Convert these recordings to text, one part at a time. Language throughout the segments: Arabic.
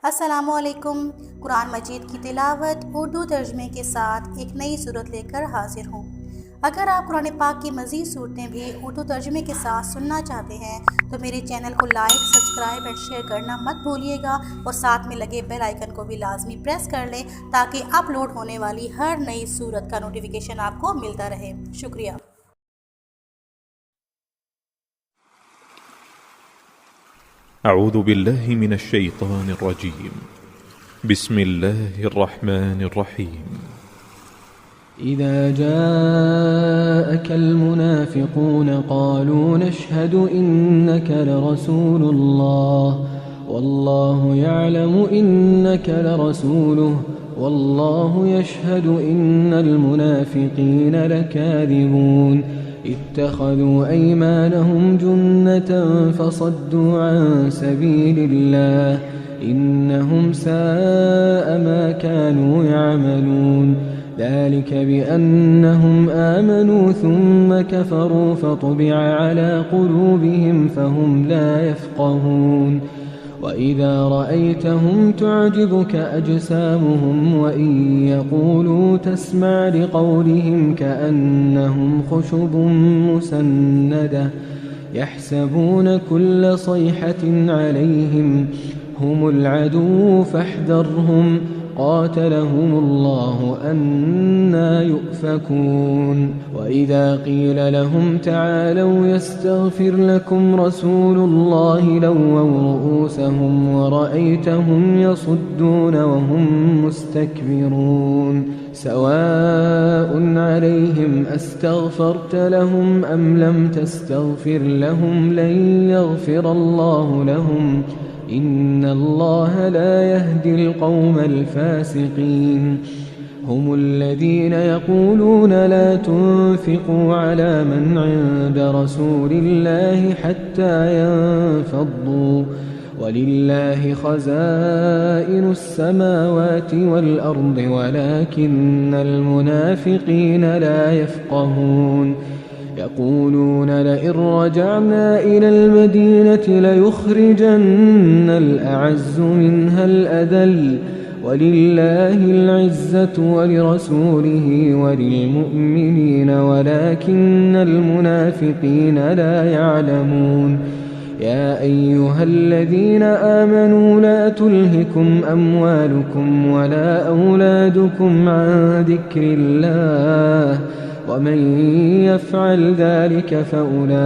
अस्सलामुअलैकुम। कुरान मजीद की तिलावत उर्दू तर्जमे के साथ एक नई सूरत लेकर हाजिर हूँ। अगर आप कुरान पाक की मज़ीद सूरतें भी उर्दू तर्जमे के साथ सुनना चाहते हैं तो मेरे चैनल को लाइक, सब्सक्राइब एंड शेयर करना मत भूलिएगा और साथ में लगे बेल आइकन को भी लाजमी प्रेस कर लें ताकि अपलोड होने वाली हर नई सूरत का नोटिफिकेशन आपको मिलता रहे। शुक्रिया। أعوذ بالله من الشيطان الرجيم. بسم الله الرحمن الرحيم. إذا جاءك المنافقون قالوا نشهد إنك لرسول الله والله يعلم إنك لرسوله والله يشهد إن المنافقين لكاذبون اتخذوا أيمانهم جنة فصدوا عن سبيل الله إنهم ساء ما كانوا يعملون ذلك بأنهم آمنوا ثم كفروا فطبع على قلوبهم فهم لا يفقهون وإذا رأيتهم تعجبك أجسامهم وإن يقولوا تسمع لقولهم كأنهم خشب مسندة يحسبون كل صيحة عليهم هم العدو فاحذرهم قاتلهم الله أنى يؤفكون وإذا قيل لهم تعالوا يستغفر لكم رسول الله لووا رؤوسهم ورأيتهم يصدون وهم مستكبرون سواء عليهم أستغفرت لهم أم لم تستغفر لهم لن يغفر الله لهم إن الله لا يهدي القوم الفاسقين هم الذين يقولون لا تنفقوا على من عند رسول الله حتى ينفضوا ولله خزائن السماوات والأرض ولكن المنافقين لا يفقهون يقولون لئن رجعنا إلى المدينة ليخرجن الأعز منها الأذل ولله العزة ولرسوله وللمؤمنين ولكن المنافقين لا يعلمون يا أيها الذين آمنوا لا تلهكم أموالكم ولا أولادكم عن ذكر الله ومن يفعل ذلك فأولئك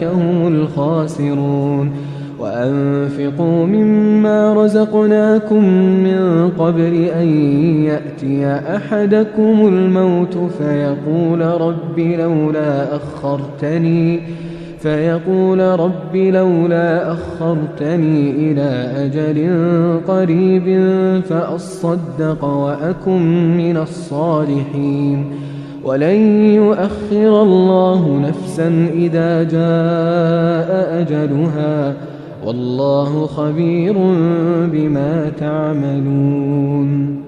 هم الخاسرون وأنفقوا مما رزقناكم من قبل أن يأتي أحدكم الموت فيقول رب لولا أخرتني إلى أجل قريب فأصدق وأكن من الصالحين ولن يؤخر الله نفسا إذا جاء أجلها والله خبير بما تعملون.